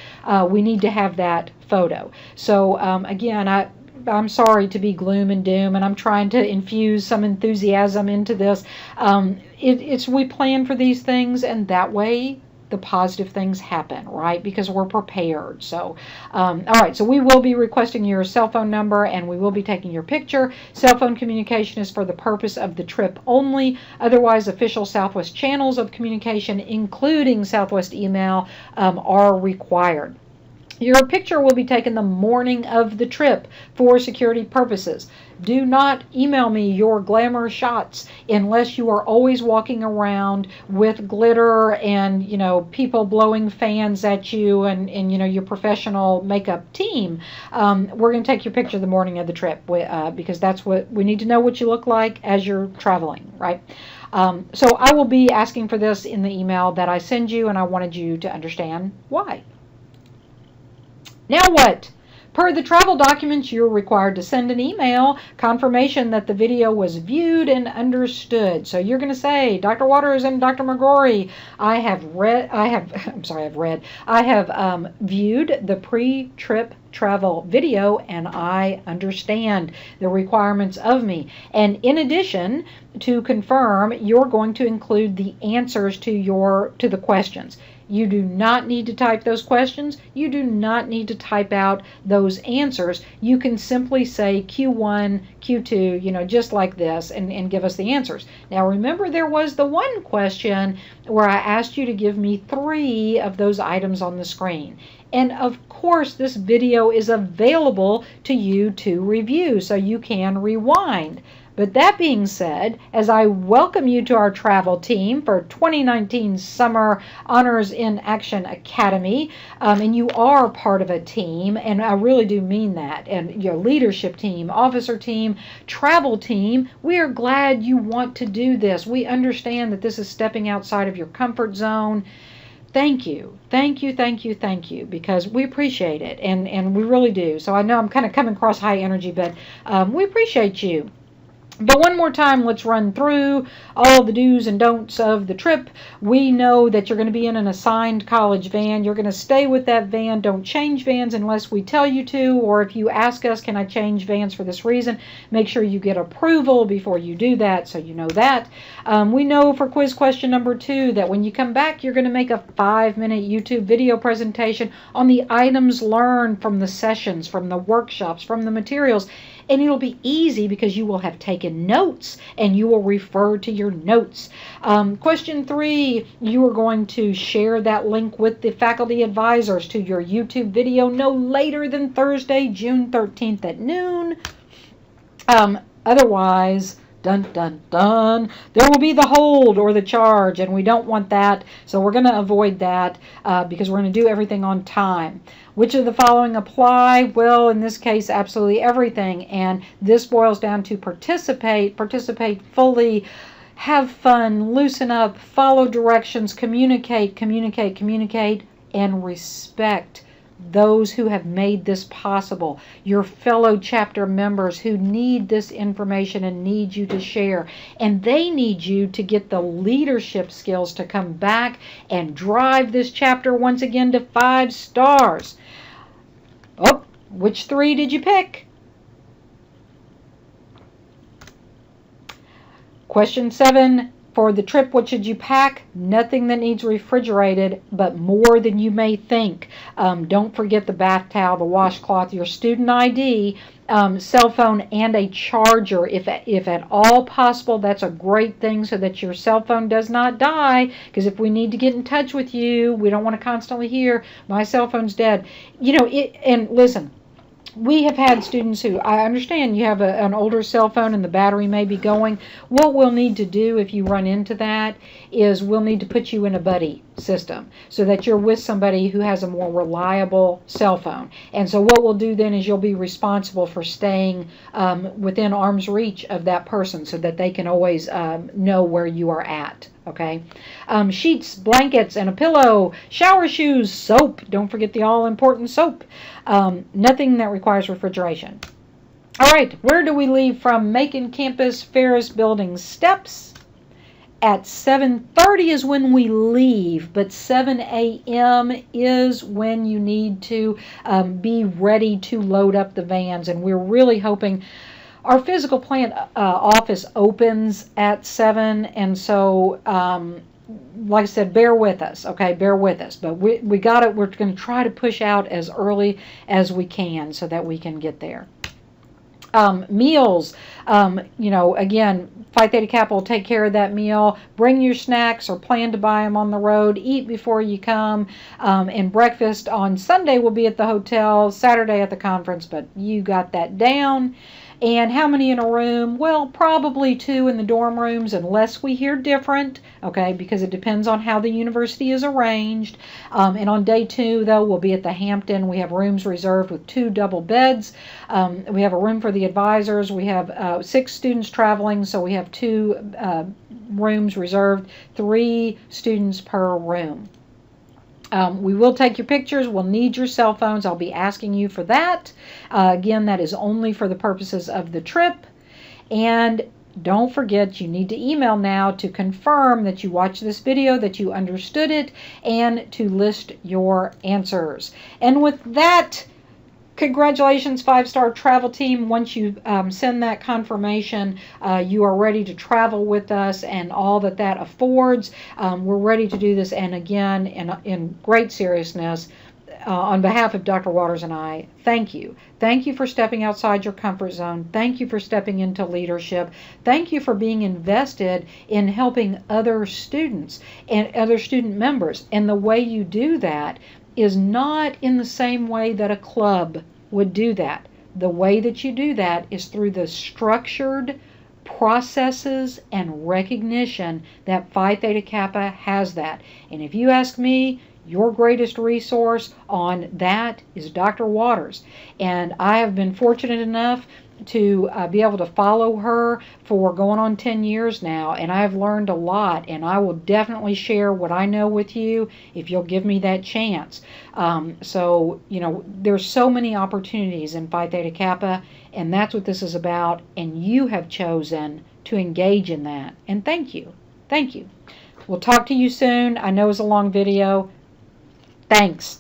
we need to have that photo. So again, I'm sorry to be gloom and doom, and I'm trying to infuse some enthusiasm into this. We plan for these things, and that way the positive things happen, right? Because we're prepared. So, all right, so we will be requesting your cell phone number, and we will be taking your picture. Cell phone communication is for the purpose of the trip only. Otherwise, official Southwest channels of communication, including Southwest email, are required. Your picture will be taken the morning of the trip for security purposes. Do not email me your glamour shots unless you are always walking around with glitter and, people blowing fans at you and your professional makeup team. We're going to take your picture the morning of the trip because that's what we need to know what you look like as you're traveling, right? So I will be asking for this in the email that I send you, and I wanted you to understand why. Now what? Per the travel documents, you're required to send an email confirmation that the video was viewed and understood. So you're going to say, Dr. Waters and Dr. McGrory, I have viewed the pre-trip travel video and I understand the requirements of me. And in addition, to confirm, you're going to include the answers to the questions. You do not need to type those questions. You do not need to type out those answers. You can simply say Q1, Q2, just like this, and give us the answers. Now remember, there was the one question where I asked you to give me 3 of those items on the screen. And of course, this video is available to you to review, so you can rewind. But that being said, as I welcome you to our travel team for 2019 Summer Honors in Action Academy, and you are part of a team, and I really do mean that, and your leadership team, officer team, travel team, we are glad you want to do this. We understand that this is stepping outside of your comfort zone. Thank you, because we appreciate it, and we really do. So I know I'm kind of coming across high energy, but we appreciate you. But one more time, let's run through all the do's and don'ts of the trip. We know that you're going to be in an assigned college van. You're going to stay with that van. Don't change vans unless we tell you to, or if you ask us, can I change vans for this reason? Make sure you get approval before you do that, so you know that. We know for quiz question number 2 that when you come back, you're going to make a 5-minute YouTube video presentation on the items learned from the sessions, from the workshops, from the materials. And it'll be easy because you will have taken notes and you will refer to your notes. Question 3, you are going to share that link with the faculty advisors to your YouTube video no later than Thursday, June 13th at noon. Otherwise, dun, dun, dun, there will be the hold or the charge, and we don't want that, so we're going to avoid that because we're going to do everything on time. Which of the following apply? Well, in this case, absolutely everything, and this boils down to participate fully, have fun, loosen up, follow directions, communicate, and respect those who have made this possible, your fellow chapter members who need this information and need you to share. And they need you to get the leadership skills to come back and drive this chapter once again to 5 stars. Oh, which 3 did you pick? Question 7. For the trip, what should you pack? Nothing that needs refrigerated, but more than you may think. Don't forget the bath towel, the washcloth, your student ID, cell phone, and a charger. If at all possible, that's a great thing so that your cell phone does not die. Because if we need to get in touch with you, we don't want to constantly hear, my cell phone's dead. And listen, we have had students who, I understand you have an older cell phone and the battery may be going. What we'll need to do if you run into that is we'll need to put you in a buddy system so that you're with somebody who has a more reliable cell phone. And so what we'll do then is you'll be responsible for staying within arm's reach of that person so that they can always know where you are at. Okay, sheets, blankets, and a pillow, shower shoes, soap. Don't forget the all-important soap. Nothing that requires refrigeration. All right, where do we leave from? Macon Campus Ferris Building steps. At 7:30 is when we leave, but 7 a.m. is when you need to be ready to load up the vans, and we're really hoping. Our physical plant office opens at 7, and so, like I said, bear with us, okay? Bear with us. But we got it. We're going to try to push out as early as we can so that we can get there. Meals, again, Phi Theta Kappa will take care of that meal. Bring your snacks or plan to buy them on the road. Eat before you come. And breakfast on Sunday will be at the hotel, Saturday at the conference, but you got that down. And how many in a room? Well, probably 2 in the dorm rooms, unless we hear different, okay, because it depends on how the university is arranged. And on day 2, though, we'll be at the Hampton. We have rooms reserved with 2 double beds. We have a room for the advisors. We have 6 students traveling, so we have 2 rooms reserved, 3 students per room. We will take your pictures. We'll need your cell phones. I'll be asking you for that. Again, that is only for the purposes of the trip. And don't forget, you need to email now to confirm that you watched this video, that you understood it, and to list your answers. And with that, congratulations, 5-star travel team. Once you send that confirmation, you are ready to travel with us and all that that affords. We're ready to do this. And again, in great seriousness, on behalf of Dr. Waters and I, thank you. Thank you for stepping outside your comfort zone. Thank you for stepping into leadership. Thank you for being invested in helping other students and other student members. And the way you do that is not in the same way that a club would do that. The way that you do that is through the structured processes and recognition that Phi Theta Kappa has that. And if you ask me, your greatest resource on that is Dr. Waters. And I have been fortunate enough to be able to follow her for going on 10 years now, and I've learned a lot, and I will definitely share what I know with you if you'll give me that chance. There's so many opportunities in Phi Theta Kappa, and that's what this is about, and you have chosen to engage in that. And thank you. Thank you. We'll talk to you soon. I know it's a long video. Thanks.